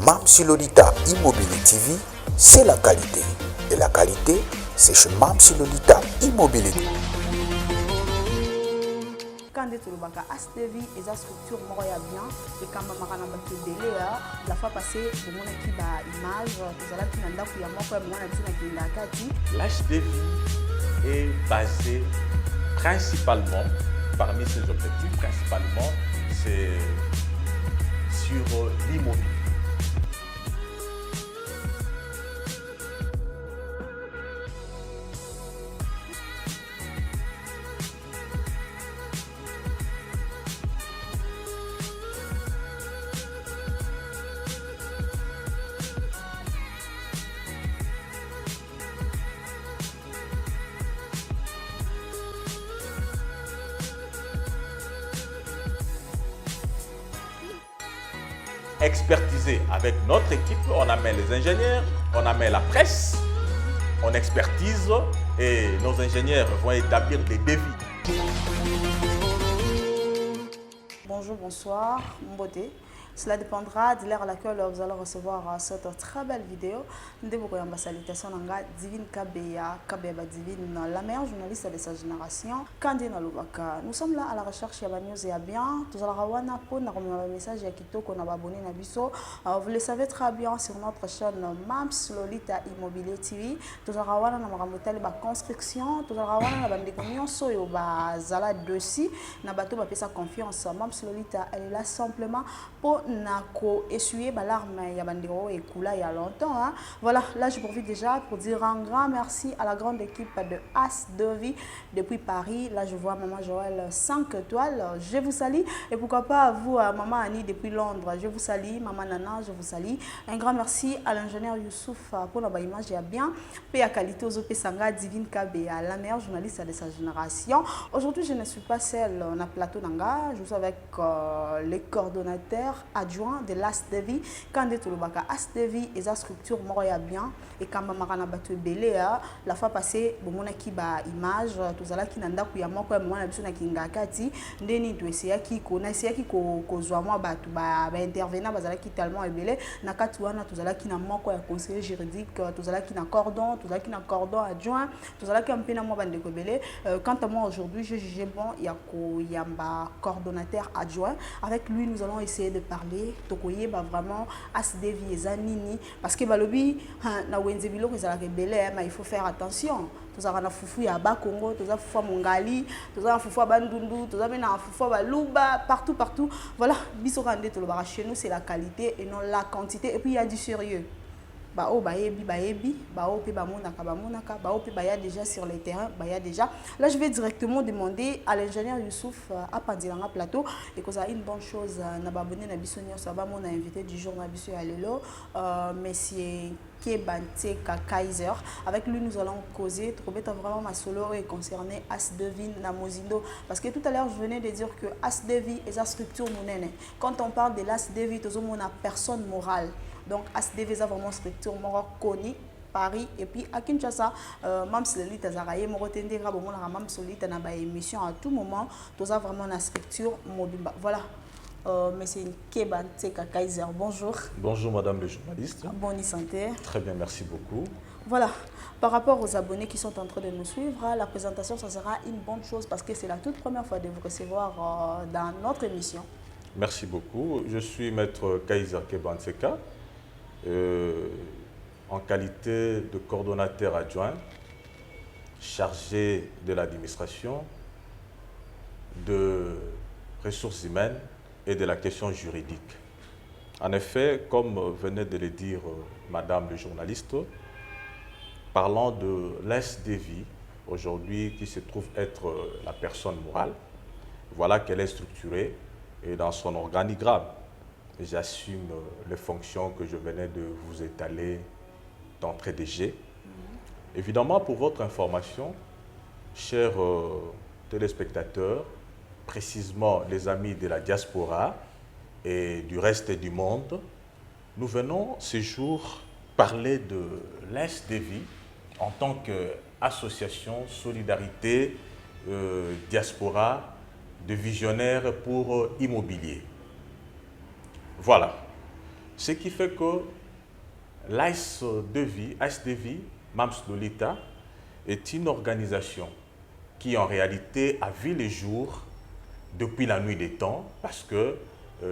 Mam Lolita Immobilier TV, c'est la qualité. Et la qualité, c'est chez Mam Lolita Immobilier. Quand tu as ASDV et sa structure moya bien et quand maman a battu délai la fois passée pour mon équipe à image tout ça qui n'a pas moi comme moi qui n'a pas dit l'HDV est basé principalement parmi ses objectifs principalement c'est sur l'immobilier. Expertisé avec notre équipe, on amène les ingénieurs, on amène la presse, on expertise et nos ingénieurs vont établir des devis. Bonjour, bonsoir, mon beauté. Cela dépendra de l'heure à laquelle vous allez recevoir cette très belle vidéo. Nous avons salutation Divine Kabeya, Kabeba Divine, la meilleure journaliste de sa génération. Kandina Lubaka. Nous sommes là à la recherche de news et bien. Tout à pour un message qu'on a abonné à Bisso. Vous le savez très bien sur notre chaîne Mams Lolita Immobilier TV. Tout à l'heure, nous avons la construction. Tout à l'heure, nous avons des communions sur la dessus. Nous avons sa confiance. Mams Lolita, elle est là simplement pour nako essuyer l'alarme ya bandiro et coula il y a longtemps hein. Voilà, là je profite déjà pour dire un grand merci à la grande équipe de ASDV depuis Paris. Là je vois maman Joël 5 étoiles, je vous salue et pourquoi pas à vous maman Annie depuis Londres, je vous salue, maman Nana, je vous salue. Un grand merci à l'ingénieur Youssouf pour la image et bien et à qualité aux Opesanga Divine Kabea, la meilleure journaliste de sa génération. Aujourd'hui je ne suis pas seule dans le plateau Nanga, je suis avec les coordonnateurs adjoint de l'ASDV. Quand tu as ASDV et sa structure moya bien et quand maman a battu belé la fois passée bon mon équipe à image tout ça là qui n'a pas eu moi comme moi na biso na kingakati ndeni to essayer qui connaissait qui ko zwa moi batu ba intervenant bazala qui tellement belé na kati wana tout ça là qui na moi quoi conseiller juridique tout ça là qui na cordon tout ça qui na cordon adjoint tout ça là qui un peu na moi bande ko belé quant à moi aujourd'hui je jugeais bon il y a ko yamba coordonnateur adjoint avec lui nous allons essayer de parler tokoye ba vraiment ASDV ezanini parce que balobi na wenze biloko ezalaka belé mais il faut faire attention tous na fufu ya ba Congo tous fufu mongali tous fufu bandundu tous na fufu ba luba partout voilà biso kande to lo ba chez nous c'est la qualité et non la quantité et puis il y a du sérieux. Bao baebi bao pe bamonaka bao pe baya déjà sur les terrains baya déjà là je vais directement demander à l'ingénieur Youssouf à Pandilanga plateau et que ça une bonne chose na babonné na bisonio ça va mon invité du jour na biso ya lelo monsieur Kebanteka Kaiser. Avec lui nous allons causer trouver vraiment ma solo est concerné ASDV na Mozindo parce que tout à l'heure je venais de dire que ASDV est sa structure monene. Quand on parle de l'ASDV tout le monde a personne morale. Donc ASDV est vraiment structure connue Paris et puis à Kinshasa Mams Lolita Zaraye Morotende Rabomon la Mams Lolita na ba émission à tout moment tout ça vraiment la structure mobile. Voilà. Monsieur Kebanteka Kaiser, bonjour. Bonjour madame le journaliste. Bonne santé. Très bien, merci beaucoup. Voilà, par rapport aux abonnés qui sont en train de nous suivre, la présentation ça sera une bonne chose parce que c'est la toute première fois de vous recevoir dans notre émission. Merci beaucoup. Je suis maître Kaiser Kebanteka. En qualité de coordonnateur adjoint chargé de l'administration, de ressources humaines et de la question juridique. En effet, comme venait de le dire madame le journaliste, parlant de l'ASDV, aujourd'hui qui se trouve être la personne morale, voilà qu'elle est structurée et dans son organigramme. J'assume les fonctions que je venais de vous étaler d'entrée de jeu. Évidemment, pour votre information, chers téléspectateurs, précisément les amis de la diaspora et du reste du monde, nous venons ce jour parler de l'ASDV en tant qu'association Solidarité Diaspora de visionnaires pour immobilier. Voilà. Ce qui fait que l'ASDV, MAMS Lolita, est une organisation qui en réalité a vu le jour depuis la nuit des temps, parce que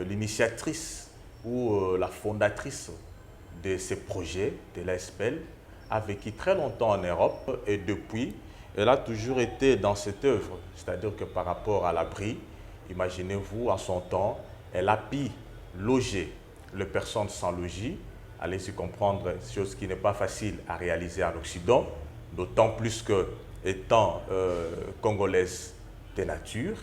l'initiatrice ou la fondatrice de ces projets de l'ASPEL a vécu très longtemps en Europe, et depuis, elle a toujours été dans cette œuvre. C'est-à-dire que par rapport à l'abri, imaginez-vous, en son temps, elle a pu loger les personnes sans logis. Allez-y comprendre, chose qui n'est pas facile à réaliser en Occident, d'autant plus que, étant congolaise de nature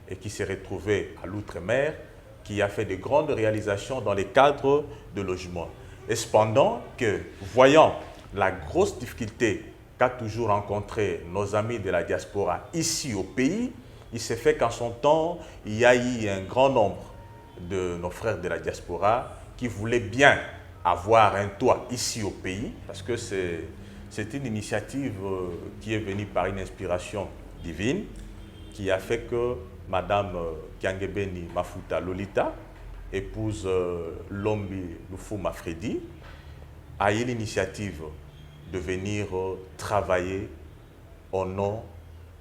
et qui s'est retrouvée à l'outre-mer, qui a fait de grandes réalisations dans les cadres de logement. Et cependant que, voyant la grosse difficulté qu'a toujours rencontré nos amis de la diaspora ici au pays, il s'est fait qu'en son temps, il y a eu un grand nombre de nos frères de la diaspora qui voulaient bien avoir un toit ici au pays, parce que c'est une initiative qui est venue par une inspiration divine, qui a fait que Madame Kiangebeni Mafuta Lolita, épouse Lombi Lufuma Fredi, a eu l'initiative de venir travailler au nom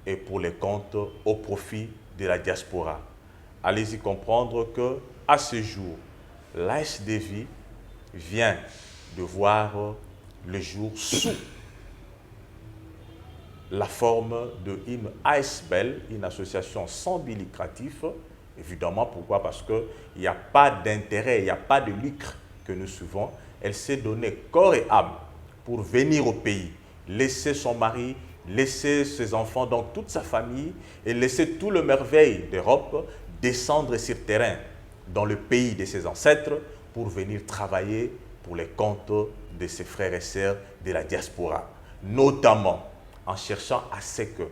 et pour les comptes au profit de la diaspora. Allez-y comprendre que à ce jour, l'ASDV vient de voir le jour sous la forme de une ASBEL, une association sans but lucratif. Évidemment, pourquoi? Parce qu'il n'y a pas d'intérêt, il n'y a pas de lucre que nous suivons. Elle s'est donnée corps et âme pour venir au pays, laisser son mari, laisser ses enfants, donc toute sa famille, et laisser tout le merveille d'Europe descendre sur terrain dans le pays de ses ancêtres pour venir travailler pour les comptes de ses frères et sœurs de la diaspora, notamment en cherchant à ce que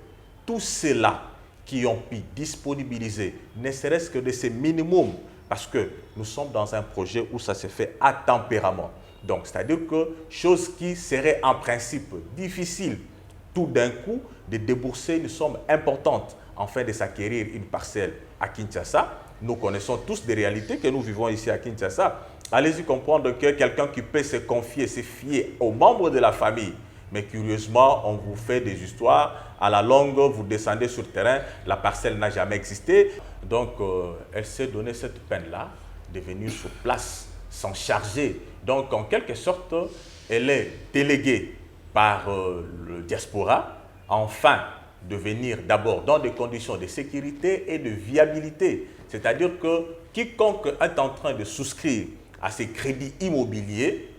tous ceux-là qui ont pu disponibiliser, ne serait-ce que de ces minimums, parce que nous sommes dans un projet où ça se fait à tempérament. Donc, c'est-à-dire que chose qui serait en principe difficile tout d'un coup de débourser une somme importante afin de s'acquérir une parcelle à Kinshasa. Nous connaissons tous des réalités que nous vivons ici à Kinshasa. Allez-y comprendre que quelqu'un qui peut se confier, se fier aux membres de la famille, mais curieusement, on vous fait des histoires. À la longue, vous descendez sur le terrain, la parcelle n'a jamais existé. Donc, elle s'est donné cette peine-là de venir sur place, s'en charger. Donc, en quelque sorte, elle est déléguée par le diaspora, afin de venir d'abord dans des conditions de sécurité et de viabilité. C'est-à-dire que quiconque est en train de souscrire à ces crédits immobiliers,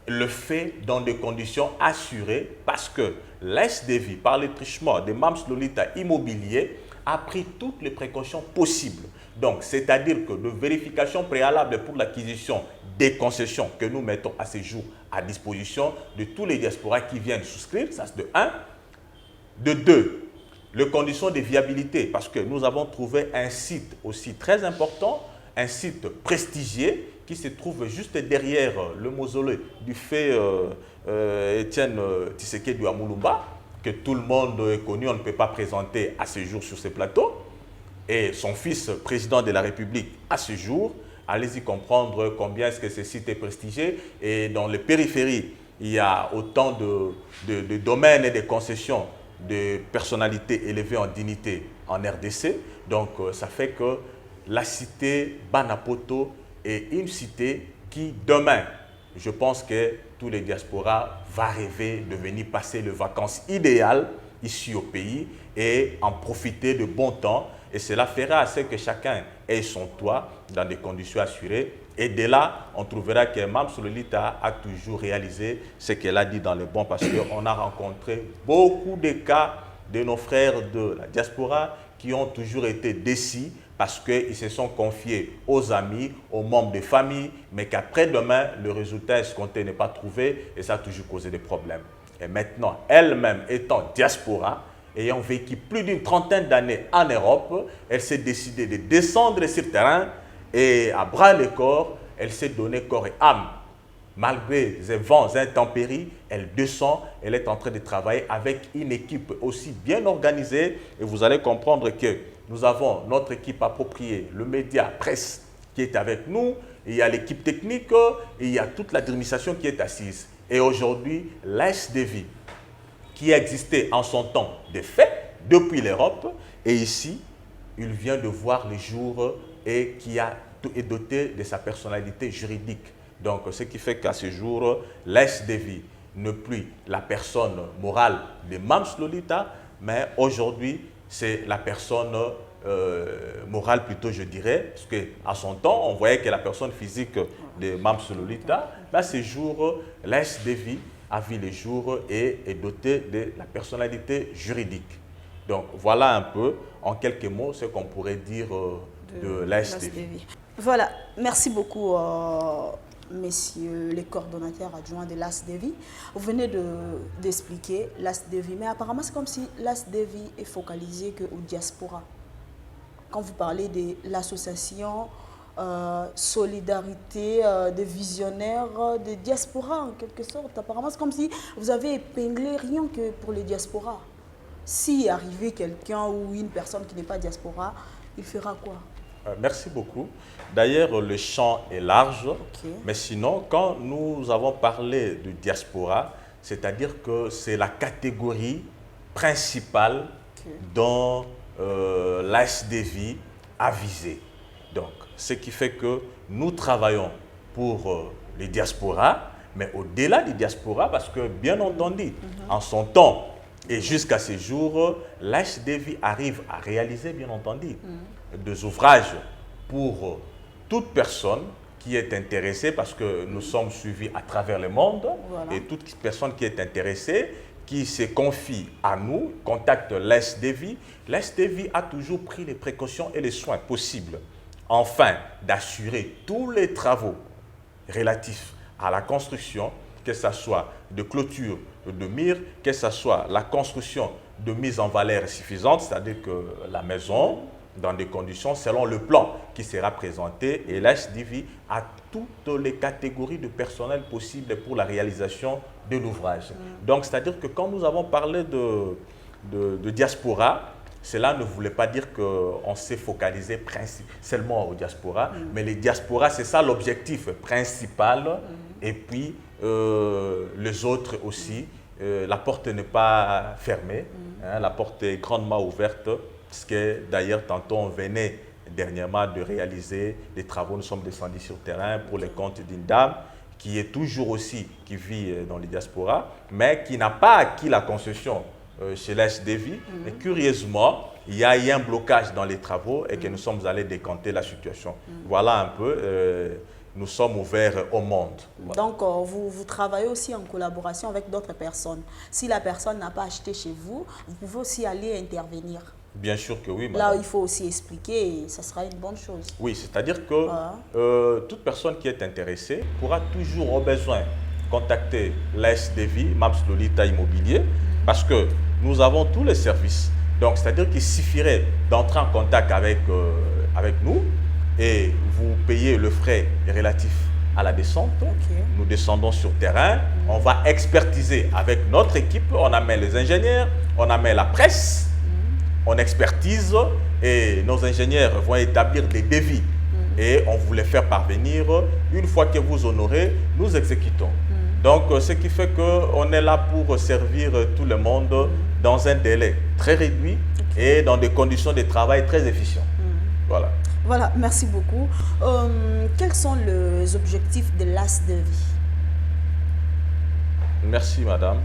le fait dans des conditions assurées, parce que l'ASDV, par le truchement de MAMS Lolita Immobilier, a pris toutes les précautions possibles. Donc, c'est-à-dire que de vérification préalable pour l'acquisition des concessions que nous mettons à ce jour à disposition de tous les diasporas qui viennent souscrire, ça c'est de 1. De 2, les conditions de viabilité, parce que nous avons trouvé un site aussi très important, un site prestigieux, qui se trouve juste derrière le mausolée du fait Étienne Tshisekedi Amulumba, que tout le monde est connu, on ne peut pas présenter à ce jour sur ce plateau, et son fils, président de la République, à ce jour. Allez-y comprendre combien est-ce que ce site est prestigieux, et dans les périphéries, il y a autant de domaines et de concessions de personnalités élevées en dignité en RDC. Donc, ça fait que la cité Banapoto est une cité qui, demain, je pense que tous les diasporas vont rêver de venir passer les vacances idéales ici au pays et en profiter de bon temps. Et cela fera à ce que chacun ait son toit dans des conditions assurées. Et de là, on trouvera que MAMS Lolita a toujours réalisé ce qu'elle a dit dans le bon, parce qu'on a rencontré beaucoup de cas de nos frères de la diaspora qui ont toujours été déçus parce qu'ils se sont confiés aux amis, aux membres de famille, mais qu'après-demain, le résultat escompté n'est pas trouvé et ça a toujours causé des problèmes. Et maintenant, elle-même étant diaspora, ayant vécu plus d'une trentaine d'années en Europe, elle s'est décidée de descendre sur le terrain et à bras le corps, elle s'est donné corps et âme. Malgré les vents intempéries, elle descend, elle est en train de travailler avec une équipe aussi bien organisée. Et vous allez comprendre que nous avons notre équipe appropriée, le média presse qui est avec nous, il y a l'équipe technique, il y a toute l'administration qui est assise. Et aujourd'hui, l'ASDV, qui existait en son temps de fait, depuis l'Europe, et ici, il vient de voir le jour et qui est doté de sa personnalité juridique. Donc, ce qui fait qu'à ce jour, l'ASDV n'est plus la personne morale de Mams Lolita, mais aujourd'hui, c'est la personne morale plutôt, je dirais, parce qu'à son temps, on voyait que la personne physique de Mams Lolita, à ce jour, l'ASDV a vu le jour et est doté de la personnalité juridique. Donc, voilà un peu, en quelques mots, ce qu'on pourrait dire de l'ASDV. Voilà, merci beaucoup, messieurs les coordonnateurs adjoints de l'ASDV. Vous venez d'expliquer l'ASDV, mais apparemment, c'est comme si l'ASDV est focalisé qu'au diaspora. Quand vous parlez de l'association Solidarité des visionnaires de diaspora, en quelque sorte, apparemment, c'est comme si vous avez épinglé rien que pour les diasporas. Si arrivait quelqu'un ou une personne qui n'est pas diaspora, il fera quoi? Merci beaucoup. D'ailleurs, le champ est large, mais sinon, quand nous avons parlé de diaspora, c'est-à-dire que c'est la catégorie principale dont l'ASDV a visé. Donc, ce qui fait que nous travaillons pour les diasporas, mais au-delà des diasporas, parce que, bien entendu, en son temps et jusqu'à ce jour, l'ASDV arrive à réaliser, bien entendu, des ouvrages pour toute personne qui est intéressée, parce que nous sommes suivis à travers le monde, et toute personne qui est intéressée, qui se confie à nous, contacte l'ASDV. L'ASDV a toujours pris les précautions et les soins possibles, afin d'assurer tous les travaux relatifs à la construction, que ce soit de clôture, de murs, que ce soit la construction de mise en valeur suffisante, c'est-à-dire que la maison, dans des conditions selon le plan qui sera présenté, et l'ASDV a toutes les catégories de personnel possibles pour la réalisation de l'ouvrage. Donc, c'est-à-dire que quand nous avons parlé de diaspora, cela ne voulait pas dire qu'on s'est focalisé seulement aux diaspora, mais les diasporas, c'est ça l'objectif principal, et puis les autres aussi. La porte n'est pas fermée, hein, la porte est grandement ouverte, parce que d'ailleurs, tantôt on venait dernièrement de réaliser des travaux, nous sommes descendus sur terrain pour les comptes d'une dame qui est toujours aussi, qui vit dans les diasporas, mais qui n'a pas acquis la concession chez l'ASDV. Et curieusement, il y a eu un blocage dans les travaux et que nous sommes allés décanter la situation. Voilà un peu, nous sommes ouverts au monde. Voilà. Donc, vous travaillez aussi en collaboration avec d'autres personnes. Si la personne n'a pas acheté chez vous, vous pouvez aussi aller intervenir. Bien sûr que oui, madame. Là, il faut aussi expliquer et ça sera une bonne chose. Oui, c'est-à-dire que toute personne qui est intéressée pourra toujours, au besoin, contacter l'ASDV, Mams Lolita Immobilier, parce que nous avons tous les services. Donc, c'est-à-dire qu'il suffirait d'entrer en contact avec nous et vous payez le frais relatif à la descente. Nous descendons sur terrain, on va expertiser avec notre équipe, on amène les ingénieurs, on amène la presse, on expertise et nos ingénieurs vont établir des devis et on vous les faire parvenir. Une fois que vous honorez, nous exécutons. Donc, ce qui fait qu'on est là pour servir tout le monde dans un délai très réduit et dans des conditions de travail très efficientes. Voilà. Voilà, merci beaucoup. Quels sont les objectifs de l'ASDV? Merci, madame.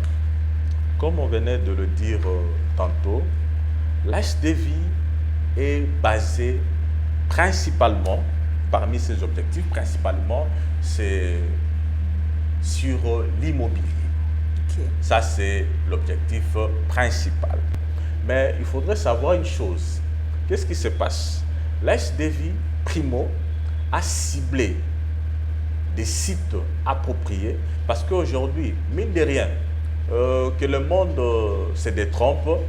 Comme on venait de le dire tantôt, l'ASDV est basé principalement, parmi ses objectifs, principalement, c'est sur l'immobilier. Ça, c'est l'objectif principal. Mais il faudrait savoir une chose. Qu'est-ce qui se passe? L'ASDV, primo, a ciblé des sites appropriés parce qu'aujourd'hui, mine de rien, que le monde se détrompe,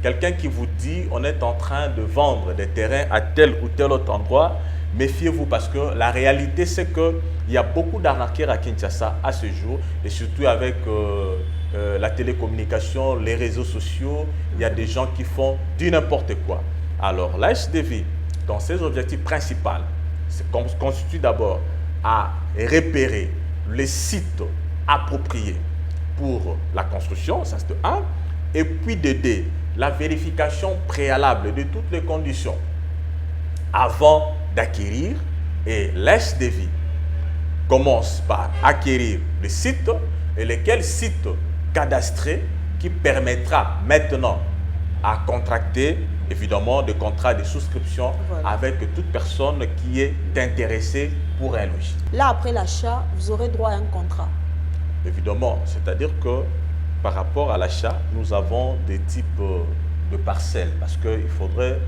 quelqu'un qui vous dit on est en train de vendre des terrains à tel ou tel autre endroit, méfiez-vous parce que la réalité c'est qu'il y a beaucoup d'arnaqueurs à Kinshasa à ce jour et surtout avec la télécommunication, les réseaux sociaux, il y a des gens qui font du n'importe quoi. Alors l'ASDV, dans ses objectifs principaux, se constitue d'abord à repérer les sites appropriés pour la construction, ça c'est de 1, et puis de 2, la vérification préalable de toutes les conditions avant d'acquérir. Et l'SDV commence par acquérir le site et lequel site cadastré qui permettra maintenant à contracter évidemment des contrats de souscription avec toute personne qui est intéressée pour un logis. Là, après l'achat, vous aurez droit à un contrat. Évidemment, c'est-à-dire que par rapport à l'achat, nous avons des types de parcelles parce qu'il faudrait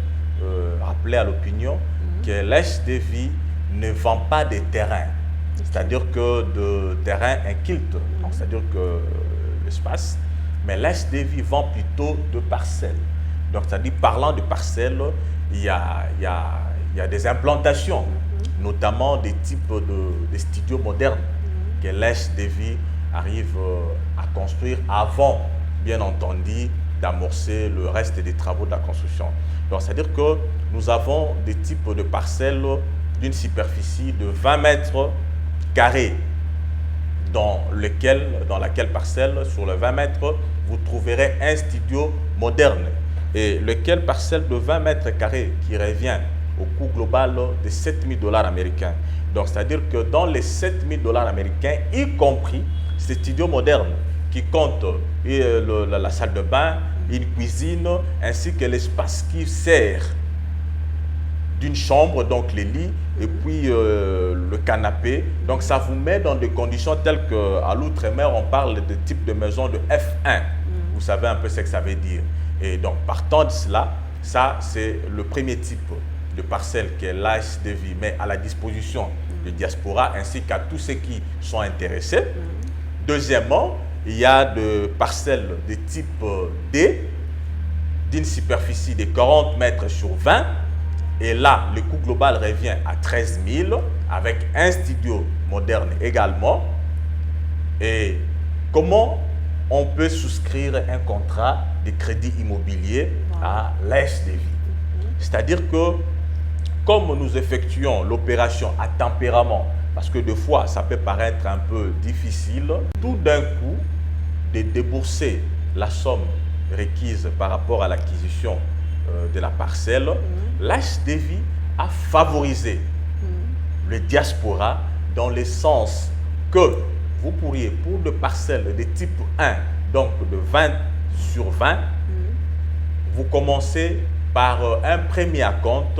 rappeler à l'opinion que l'SDV ne vend pas des terrains, c'est-à-dire que de terrains incultes, c'est-à-dire que l'espace, mais l'SDV vend plutôt de parcelles. Donc, c'est-à-dire, parlant de parcelles, il y a des implantations, notamment des types de studios modernes que l'SDV arrive à construire avant, bien entendu, d'amorcer le reste des travaux de la construction. Donc, c'est-à-dire que nous avons des types de parcelles d'une superficie de 20 mètres carrés, dans laquelle parcelle, sur les 20 mètres, vous trouverez un studio moderne. Et lequel parcelle de 20 mètres carrés qui revient au coût global de 7 000 $ américains. Donc, c'est-à-dire que dans les 7 000 $ américains, y compris ces studios modernes qui comptent la salle de bain, une cuisine, ainsi que l'espace qui sert d'une chambre, donc les lits, et puis le canapé. Donc, ça vous met dans des conditions telles qu'à l'outre-mer, on parle de type de maison de F1. Vous savez un peu ce que ça veut dire. Et donc, partant de cela, ça, c'est le premier type de parcelle que l'ASDV met à la disposition de Diaspora ainsi qu'à tous ceux qui sont intéressés. Deuxièmement, il y a des parcelles de type D d'une superficie de 40 mètres sur 20. Et là, le coût global revient à 13 000 avec un studio moderne également. Et comment on peut souscrire un contrat de crédit immobilier à l'ASDV? C'est-à-dire que comme nous effectuons l'opération à tempérament, parce que des fois, ça peut paraître un peu difficile, tout d'un coup, de débourser la somme requise par rapport à l'acquisition de la parcelle, l'ASDV a favorisé le diaspora dans le sens que vous pourriez, pour des parcelles de type 1, donc de 20 sur 20, vous commencez par un premier acompte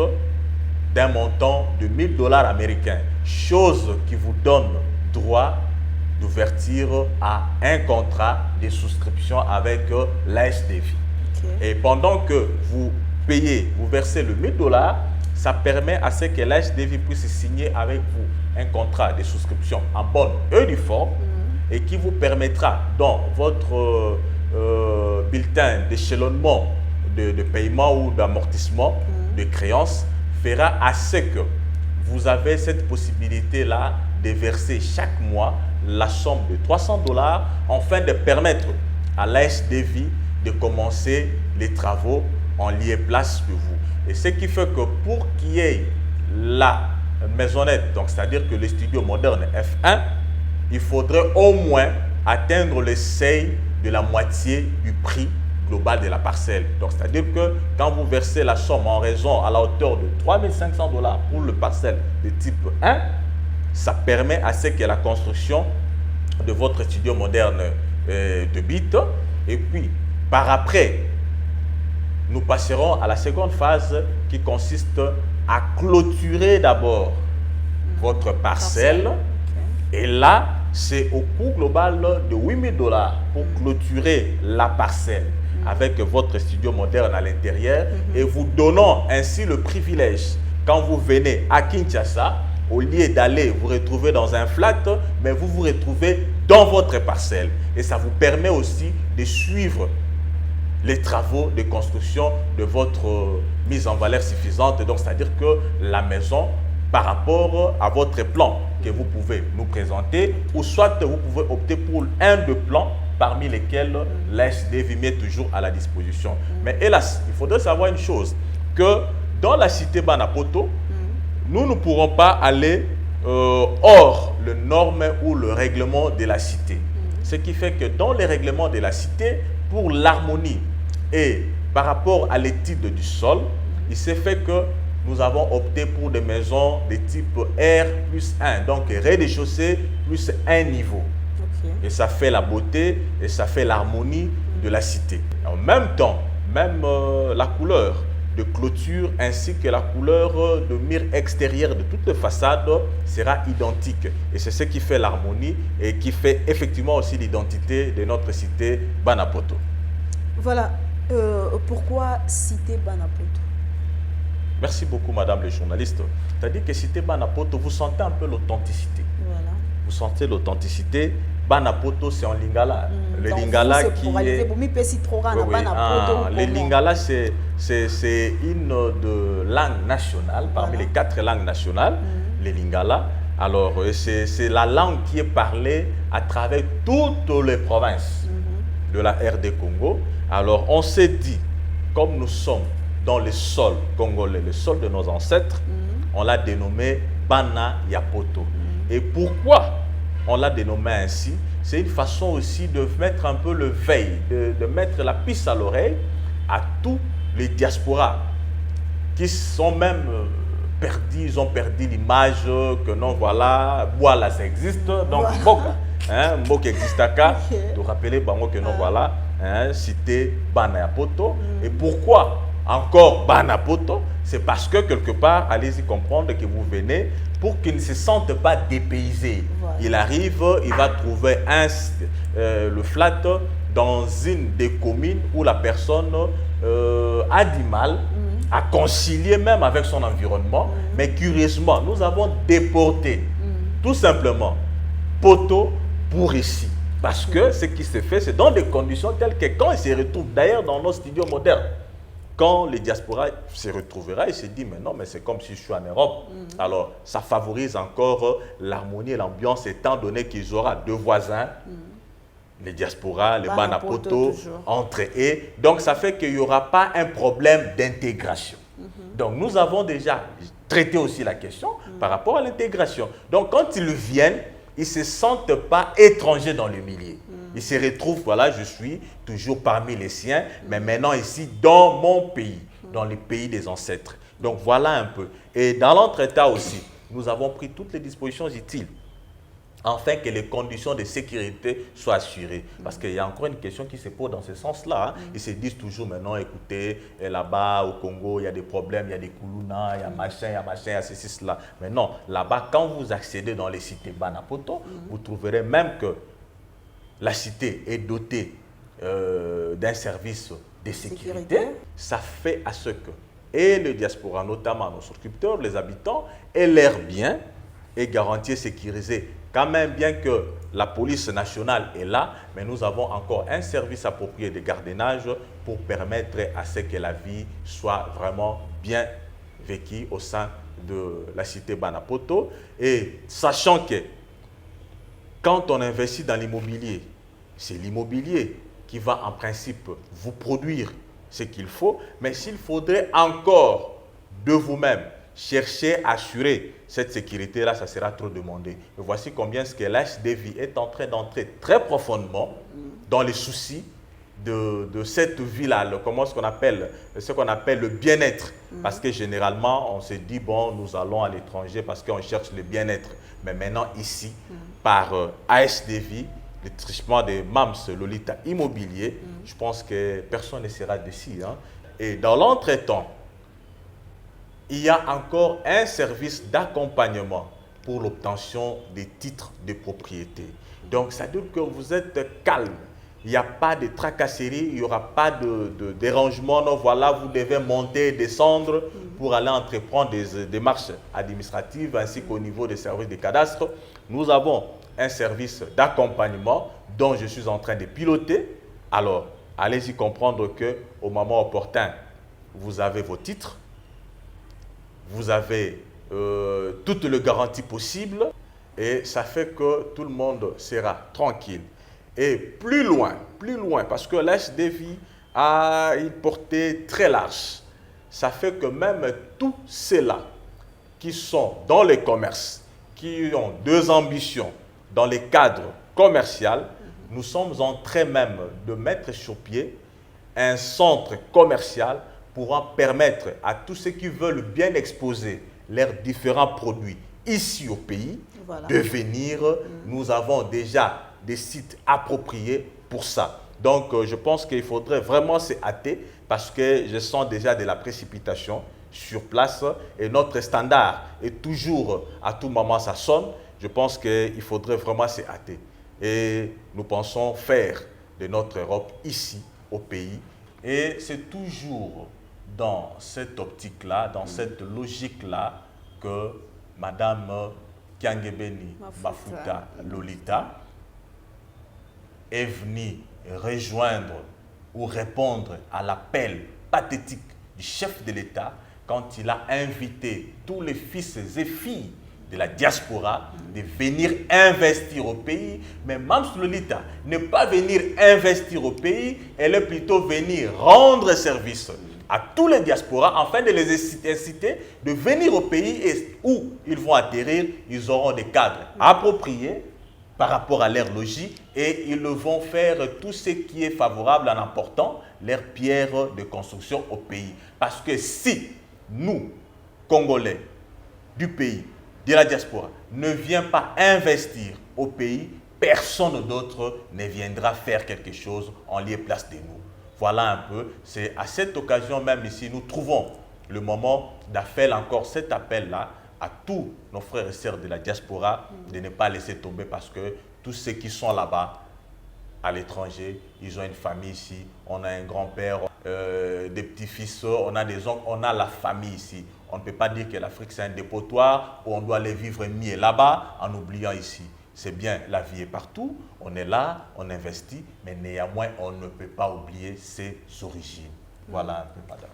d'un montant de 1 000 $ américains, chose qui vous donne droit d'ouverture à un contrat de souscription avec l'ASDV. Et pendant que vous payez, vous versez le 1 000 $, ça permet à ce que l'ASDV puisse signer avec vous un contrat de souscription en bonne et due forme et qui vous permettra dans votre bulletin d'échelonnement de paiement ou d'amortissement de créances fera à ce que vous avez cette possibilité-là de verser chaque mois la somme de 300 $ afin de permettre à l'ASDV de commencer les travaux en lieu et place de vous. Et ce qui fait que pour qu'il y ait la maisonnette, donc c'est-à-dire que le studio moderne F1, il faudrait au moins atteindre le seuil de la moitié du prix global de la parcelle. Donc c'est-à-dire que quand vous versez la somme en raison à la hauteur de 3 500 $ pour le parcelle de type 1, ça permet à ce que la construction de votre studio moderne débute. Et puis, par après, nous passerons à la seconde phase qui consiste à clôturer d'abord votre parcelle. Et là, c'est au coût global de 8 000 $ pour clôturer la parcelle avec votre studio moderne à l'intérieur et vous donnant ainsi le privilège, quand vous venez à Kinshasa, au lieu d'aller vous retrouver dans un flat, mais vous vous retrouvez dans votre parcelle. Et ça vous permet aussi de suivre les travaux de construction de votre mise en valeur suffisante. Donc, c'est-à-dire que la maison, par rapport à votre plan que vous pouvez nous présenter, ou soit vous pouvez opter pour un de plans parmi lesquels l'ASDV met toujours à la disposition. Mais hélas, il faudrait savoir une chose, que dans la cité Banapoto, nous ne pourrons pas aller hors le norme ou le règlement de la cité. Ce qui fait que dans les règlements de la cité, pour l'harmonie et par rapport à l'étude du sol, il s'est fait que nous avons opté pour des maisons de type R+1, donc rez-de-chaussée plus un niveau. Et ça fait la beauté et ça fait l'harmonie de la cité. En même temps, même la couleur de clôture ainsi que la couleur de mur extérieur de toutes les façades sera identique. Et c'est ce qui fait l'harmonie et qui fait effectivement aussi l'identité de notre cité Banapoto. Voilà. Pourquoi citer Banapoto? Merci beaucoup, madame le journaliste. C'est-à-dire que cité Banapoto, vous sentez un peu l'authenticité. Voilà. Vous sentez l'authenticité. Banapoto, c'est en lingala. Le donc lingala vous, qui est... Le lingala, c'est une de langue nationale, parmi les 4 langues nationales, le lingala. Alors, c'est la langue qui est parlée à travers toutes les provinces de la RD Congo. Alors, on s'est dit, comme nous sommes dans le sol congolais, le sol de nos ancêtres, on l'a dénommé Bana Yapoto. Et pourquoi on l'a dénommé ainsi? C'est une façon aussi de mettre un peu le veille, de mettre la puce à l'oreille à tous les diasporas qui sont même perdus, ils ont perdu l'image que non, voilà, voilà, ça existe. Donc, Mboka, Mboka existe à cas, de rappeler bango que non, voilà, cité Bana Yapoto. Et pourquoi encore Banapoto? C'est parce que quelque part, allez-y comprendre que vous venez pour qu'ils ne se sentent pas dépaysés. Voilà. Il arrive, il va trouver le flat dans une des communes où la personne a du mal à concilier même avec son environnement. Mais curieusement, nous avons déporté tout simplement Poto pour ici. Parce que ce qui se fait, c'est dans des conditions telles que quand il se retrouve d'ailleurs dans nos studios modernes, quand les diasporas se retrouvera, il se dit, mais non, mais c'est comme si je suis en Europe. Alors, ça favorise encore l'harmonie et l'ambiance, étant donné qu'ils auront 2 voisins, les diasporas, les Banapoto, entre eux. Donc, ça fait qu'il n'y aura pas un problème d'intégration. Donc, nous avons déjà traité aussi la question par rapport à l'intégration. Donc, quand ils viennent, ils ne se sentent pas étrangers dans le milieu. Ils se retrouvent, voilà, je suis toujours parmi les siens, mais maintenant ici, dans mon pays, dans le pays des ancêtres. Donc voilà un peu. Et dans l'entretemps aussi, nous avons pris toutes les dispositions utiles afin que les conditions de sécurité soient assurées. Parce qu'il y a encore une question qui se pose dans ce sens-là. Ils se disent toujours maintenant, écoutez, là-bas au Congo, il y a des problèmes, il y a des koulouna, il y a machin, il y a ceci, cela. Mais non, là-bas, quand vous accédez dans les cités Banapoto, vous trouverez même que la cité est dotée d'un service de sécurité. Ça fait à ce que, et le diaspora, notamment nos souscripteurs, les habitants, aient leurs biens et garantis et sécurisés. Quand même, bien que la police nationale est là, mais nous avons encore un service approprié de gardiennage pour permettre à ce que la vie soit vraiment bien vécue au sein de la cité Banapoto. Et sachant que quand on investit dans l'immobilier, c'est l'immobilier qui va en principe vous produire ce qu'il faut, mais s'il faudrait encore de vous-même chercher à assurer cette sécurité-là, ça sera trop demandé. Et voici combien ce que l'HDV est en train d'entrer très profondément dans les soucis de cette vie-là, ce qu'on appelle le bien-être. Parce que généralement, on se dit, bon, nous allons à l'étranger parce qu'on cherche le bien-être. Mais maintenant, ici, par ASDV, le trichement de MAMS, Lolita Immobilier, je pense que personne ne sera déçu. Et dans l'entretemps, il y a encore un service d'accompagnement pour l'obtention des titres de propriété. Donc, ça veut dire que vous êtes calme. Il n'y a pas de tracasserie, il n'y aura pas de dérangement. Non, voilà, vous devez monter et descendre pour aller entreprendre des démarches administratives ainsi qu'au niveau des services de cadastre. Nous avons un service d'accompagnement dont je suis en train de piloter. Alors, allez-y comprendre qu'au moment opportun, vous avez vos titres, vous avez toutes les garanties possibles et ça fait que tout le monde sera tranquille. Et plus loin, parce que l'HDV a une portée très large. Ça fait que même tous ceux-là qui sont dans les commerces, qui ont deux ambitions dans les cadres commerciaux, nous sommes en train même de mettre sur pied un centre commercial pour permettre à tous ceux qui veulent bien exposer leurs différents produits ici au pays de venir. Nous avons déjà des sites appropriés pour ça. Donc, je pense qu'il faudrait vraiment se hâter parce que je sens déjà de la précipitation sur place et notre standard est toujours, à tout moment, ça sonne. Je pense qu'il faudrait vraiment se hâter. Et nous pensons faire de notre Europe ici, au pays. Et c'est toujours dans cette optique-là, dans cette logique-là que Madame Kiangebeni Mafuta Lolita est venue rejoindre ou répondre à l'appel pathétique du chef de l'État quand il a invité tous les fils et filles de la diaspora de venir investir au pays. Mais Mams Lolita ne pas venir investir au pays, elle est plutôt venir rendre service à tous les diasporas afin de les inciter de venir au pays et où ils vont atterrir, ils auront des cadres appropriés par rapport à leur logis et ils vont faire tout ce qui est favorable en apportant leurs pierres de construction au pays. Parce que si nous, Congolais du pays, de la diaspora, ne vient pas investir au pays, personne d'autre ne viendra faire quelque chose en lieu et place de nous. Voilà un peu, c'est à cette occasion même ici, nous trouvons le moment d'affaire encore cet appel-là à tous nos frères et sœurs de la diaspora de ne pas laisser tomber parce que tous ceux qui sont là-bas, à l'étranger, ils ont une famille ici, on a un grand-père, des petits-fils, on a des oncles, on a la famille ici. On ne peut pas dire que l'Afrique c'est un dépotoir où on doit aller vivre mieux là-bas en oubliant ici. C'est bien, la vie est partout, on est là, on investit, mais néanmoins on ne peut pas oublier ses origines. Voilà un peu, madame.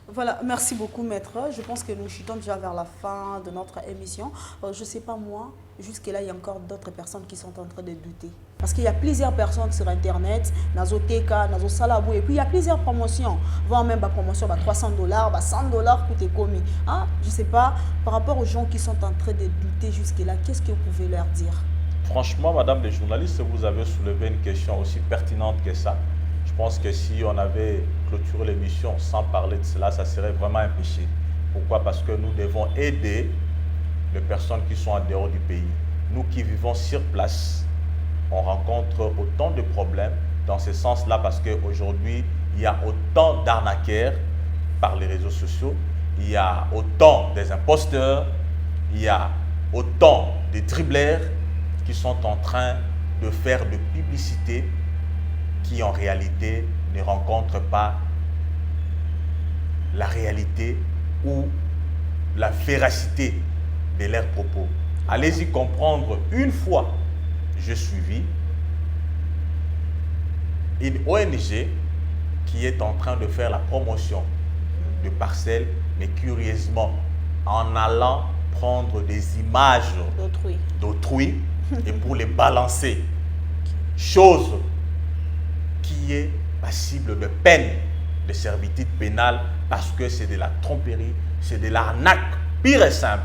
Voilà, merci beaucoup, maître. Je pense que nous chutons déjà vers la fin de notre émission. Je ne sais pas moi, jusque-là, il y a encore d'autres personnes qui sont en train de douter. Parce qu'il y a plusieurs personnes sur Internet, Nazo TK, Nazo Salabou, et puis il y a plusieurs promotions, voire même la promotion à $300, à $100, tout est commis. Hein? Je ne sais pas, par rapport aux gens qui sont en train de douter jusque-là, qu'est-ce que vous pouvez leur dire? Franchement, madame les journalistes, vous avez soulevé une question aussi pertinente que ça. Je pense que si on avait clôturé l'émission sans parler de cela, ça serait vraiment un péché. Pourquoi? Parce que nous devons aider les personnes qui sont en dehors du pays. Nous qui vivons sur place, on rencontre autant de problèmes dans ce sens-là parce qu'aujourd'hui, il y a autant d'arnaqueurs par les réseaux sociaux, il y a autant des imposteurs, il y a autant de dribbleurs qui sont en train de faire de publicité qui en réalité ne rencontrent pas la réalité ou la véracité de leurs propos. Allez-y comprendre une fois. Je suivis une ONG qui est en train de faire la promotion de parcelles, mais curieusement, en allant prendre des images d'autrui et pour les balancer. Chose qui est passible de peine de servitude pénale parce que c'est de la tromperie, c'est de l'arnaque pire et simple.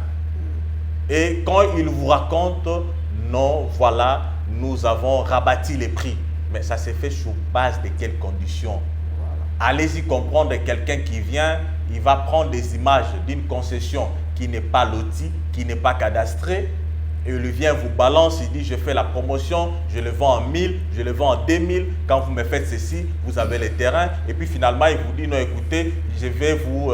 Et quand ils vous racontent, non, voilà, nous avons rabattu les prix. Mais ça s'est fait sur base de quelles conditions? Allez-y comprendre quelqu'un qui vient, il va prendre des images d'une concession qui n'est pas lotie, qui n'est pas cadastrée, et il vient vous balance, il dit je fais la promotion, je le vends en 1000, je le vends en 2000, quand vous me faites ceci, vous avez les terrains, et puis finalement il vous dit non écoutez, je vais vous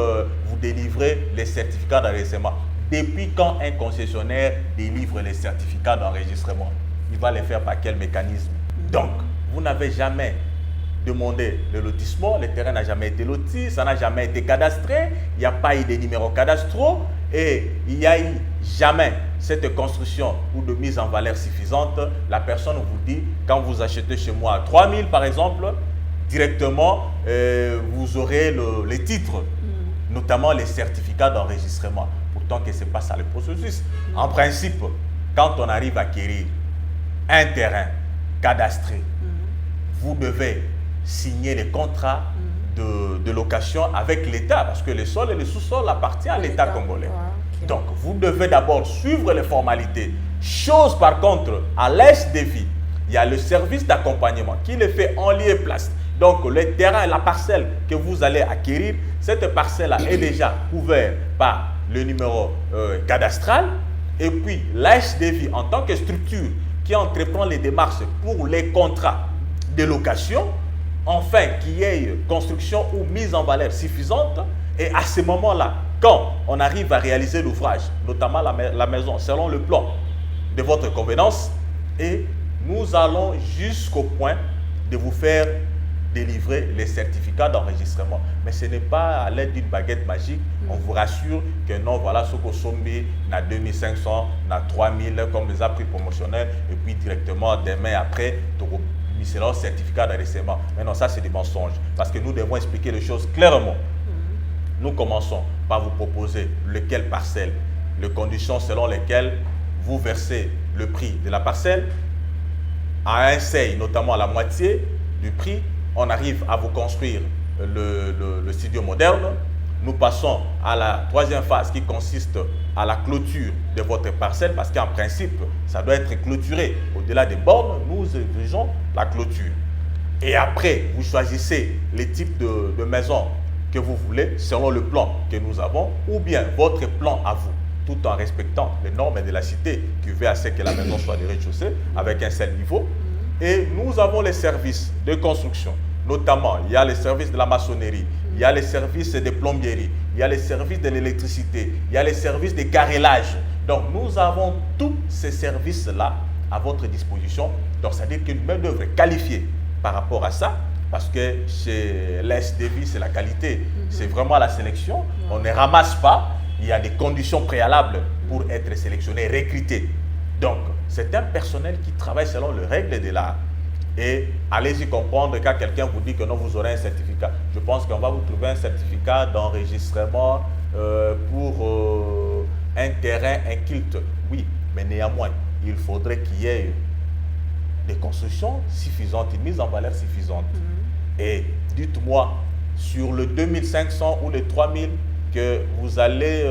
délivrer les certificats d'enregistrement. Depuis quand un concessionnaire délivre les certificats d'enregistrement? Il va les faire par quel mécanisme? Donc, vous n'avez jamais demandé le lotissement, le terrain n'a jamais été loti, ça n'a jamais été cadastré, il n'y a pas eu de numéros cadastraux et il n'y a eu jamais cette construction ou de mise en valeur suffisante. La personne vous dit, quand vous achetez chez moi à 3000 par exemple, directement, vous aurez les titres, notamment les certificats d'enregistrement. Pourtant que ce n'est pas ça le processus. En principe, quand on arrive à acquérir un terrain cadastré, vous devez signer les contrats de location avec l'État, parce que le sol et le sous-sol appartiennent à l'État congolais. Ouais, okay. Donc, vous devez d'abord suivre les formalités. Chose par contre, à l'est des vies, il y a le service d'accompagnement qui le fait en lieu et place. Donc, le terrain, la parcelle que vous allez acquérir, cette parcelle-là est déjà couverte par le numéro cadastral. Et puis, l'ASDV, en tant que structure qui entreprend les démarches pour les contrats de location, enfin qu'il y ait construction ou mise en valeur suffisante. Et à ce moment-là, quand on arrive à réaliser l'ouvrage, notamment la maison, selon le plan de votre convenance, et nous allons jusqu'au point de vous faire délivrer les certificats d'enregistrement. Mais ce n'est pas à l'aide d'une baguette magique. On vous rassure que non, voilà ce qu'on sommet, na 2500, na 3000 comme les prix promotionnels, et puis directement demain après, c'est leur certificat d'enregistrement. Mais non, ça c'est des mensonges. Parce que nous devons expliquer les choses clairement. Nous commençons par vous proposer lequel parcelle, les conditions selon lesquelles vous versez le prix de la parcelle à un seuil, notamment à la moitié du prix. On arrive à vous construire le studio moderne. Nous passons à la troisième phase qui consiste à la clôture de votre parcelle, parce qu'en principe, ça doit être clôturé. Au-delà des bornes, nous exigeons la clôture. Et après, vous choisissez les types de maisons que vous voulez selon le plan que nous avons, ou bien votre plan à vous, tout en respectant les normes de la cité qui veut à ce que la maison soit de rez-de-chaussée avec un seul niveau. Et nous avons les services de construction. Notamment, il y a les services de la maçonnerie, il y a les services de plomberie, il y a les services de l'électricité, il y a les services de carrelage. Donc, nous avons tous ces services-là à votre disposition. Donc, c'est-à-dire qu'une main-d'œuvre qualifiée par rapport à ça, parce que chez l'ASDV, c'est la qualité, c'est vraiment la sélection. On ne ramasse pas, il y a des conditions préalables pour être sélectionné, recruté. Donc, c'est un personnel qui travaille selon les règles de l'art. Et allez-y comprendre quand quelqu'un vous dit que non, vous aurez un certificat. Je pense qu'on va vous trouver un certificat d'enregistrement pour un terrain, un culte. Oui, mais néanmoins, il faudrait qu'il y ait des constructions suffisantes, une mise en valeur suffisante. Et dites-moi, sur le 2500 ou les 3000 que vous allez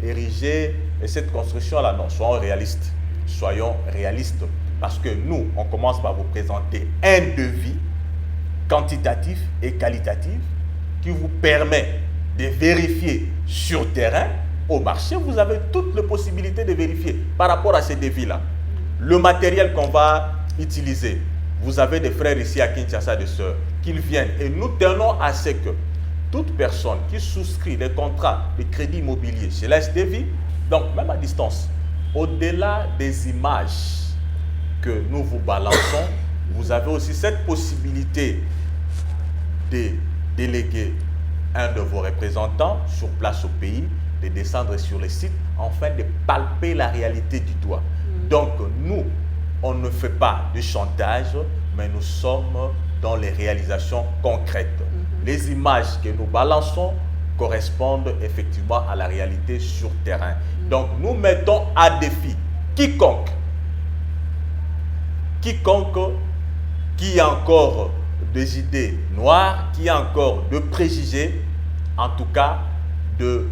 ériger cette construction-là, non, soyons réalistes. Soyons réalistes. Parce que nous, on commence par vous présenter un devis quantitatif et qualitatif qui vous permet de vérifier sur terrain. Au marché, vous avez toutes les possibilités de vérifier par rapport à ces devis-là. Le matériel qu'on va utiliser, vous avez des frères ici à Kinshasa, des sœurs, qu'ils viennent. Et nous tenons à ce que toute personne qui souscrit des contrats de crédit immobilier chez l'ASDV, donc même à distance, au-delà des images que nous vous balançons, vous avez aussi cette possibilité de déléguer un de vos représentants sur place au pays, de descendre sur le site, afin de palper la réalité du doigt. Donc, nous, on ne fait pas de chantage, mais nous sommes dans les réalisations concrètes. Les images que nous balançons correspondent effectivement à la réalité sur terrain. Donc, nous mettons à défi quiconque qui a encore des idées noires, qui a encore de préjugés, en tout cas de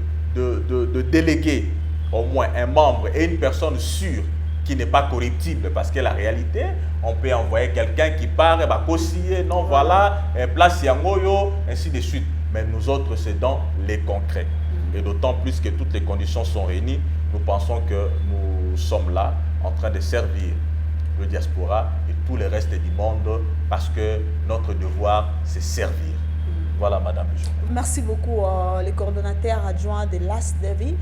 déléguer au moins un membre et une personne sûre qui n'est pas corruptible, parce que la réalité, on peut envoyer quelqu'un qui part, et va conseiller, non voilà, place Yangoyo, ainsi de suite. Mais nous autres, c'est dans les concrets. Et d'autant plus que toutes les conditions sont réunies, nous pensons que nous sommes là en train de servir le diaspora et tout le reste du monde, parce que notre devoir, c'est servir. Voilà, Madame le journaliste. Merci beaucoup, les coordonnateurs adjoints de l'ASDV.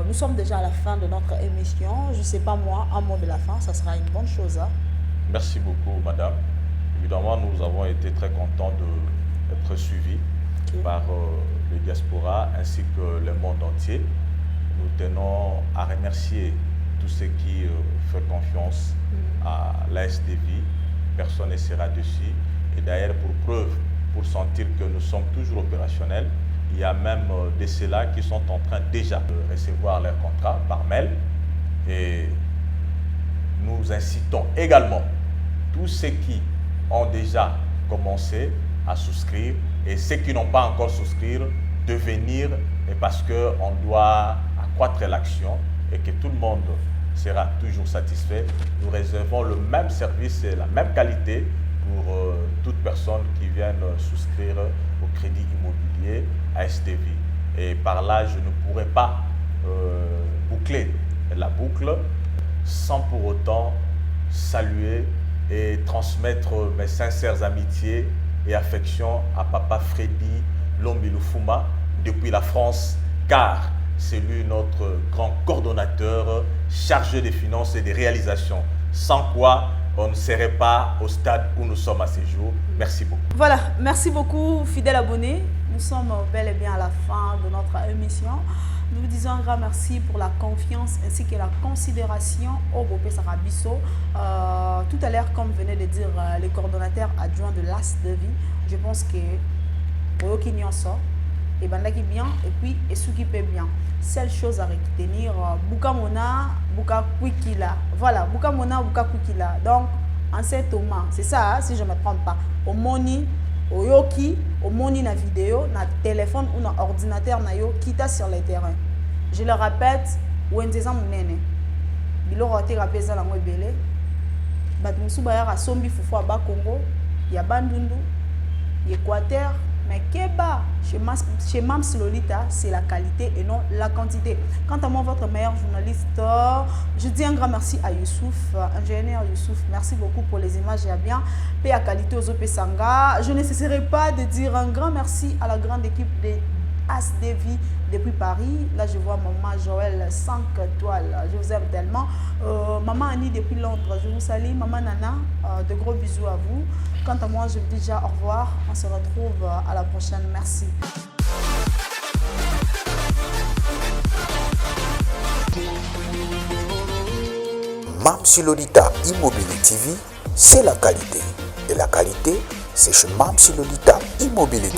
Nous sommes déjà à la fin de notre émission. Je ne sais pas moi, un mot de la fin, ça sera une bonne chose. Hein? Merci beaucoup, Madame. Évidemment, nous avons été très contents d'être suivis par le diaspora ainsi que le monde entier. Nous tenons à remercier tous ceux qui font confiance à l'ASDV. Personne ne sera dessus. Et d'ailleurs, pour preuve, pour sentir que nous sommes toujours opérationnels, il y a même de ceux-là qui sont en train déjà de recevoir leur contrat par mail. Et nous incitons également tous ceux qui ont déjà commencé à souscrire et ceux qui n'ont pas encore souscrit de venir, et parce qu'on doit accroître l'action et que tout le monde sera toujours satisfait. Nous réservons le même service et la même qualité pour toute personne qui vienne souscrire au crédit immobilier à STV. Et par là, je ne pourrais pas boucler la boucle sans pour autant saluer et transmettre mes sincères amitiés et affections à Papa Freddy Lombilufuma depuis la France, car c'est lui notre grand coordonnateur chargé des finances et des réalisations, sans quoi on ne serait pas au stade où nous sommes à ce jour. Merci beaucoup. Voilà, merci beaucoup fidèles abonnés. Nous sommes bel et bien à la fin de notre émission. Nous vous disons un grand merci pour la confiance ainsi que la considération au Bopé Sarabiso. Tout à l'heure, comme venait de dire les coordonnateurs adjoints de l'AS de vie, je pense que Oyoki Nyonso et Bandaki bien et puis et ce qui peut bien. Seule chose à retenir, Buka Mona, Buka Kwikila. Voilà, Buka Mona, Buka Kwikila. Donc, en cet Thomas, c'est ça, si je ne me trompe pas. Au Moni, au Yoki, au Moni na vidéo, na téléphone ou na ordinateur na yo, quitta sur le terrain. Je le répète, Wendezan Mounene. Bilo rote rapeza la mwebele. Batumusu bayara sombi fufu aba Congo, ya Bandundu, Équateur. Mais Keba, chez Mams Lolita, c'est la qualité et non la quantité. Quant à moi, votre meilleur journaliste, je dis un grand merci à Youssouf, ingénieur Youssouf. Merci beaucoup pour les images et à bien. Paix à qualité aux OP Sanga. Je ne cesserai pas de dire un grand merci à la grande équipe des ASDV depuis Paris. Là, je vois maman Joël 5 étoiles. Je vous aime tellement. Maman Annie depuis Londres, je vous salue. Maman Nana, de gros bisous à vous. Quant à moi, je vous dis déjà au revoir. On se retrouve à la prochaine. Merci. Mamsi Lolita Immobilier TV, c'est la qualité. Et la qualité, c'est chez Mamsi Lolita Immobilier.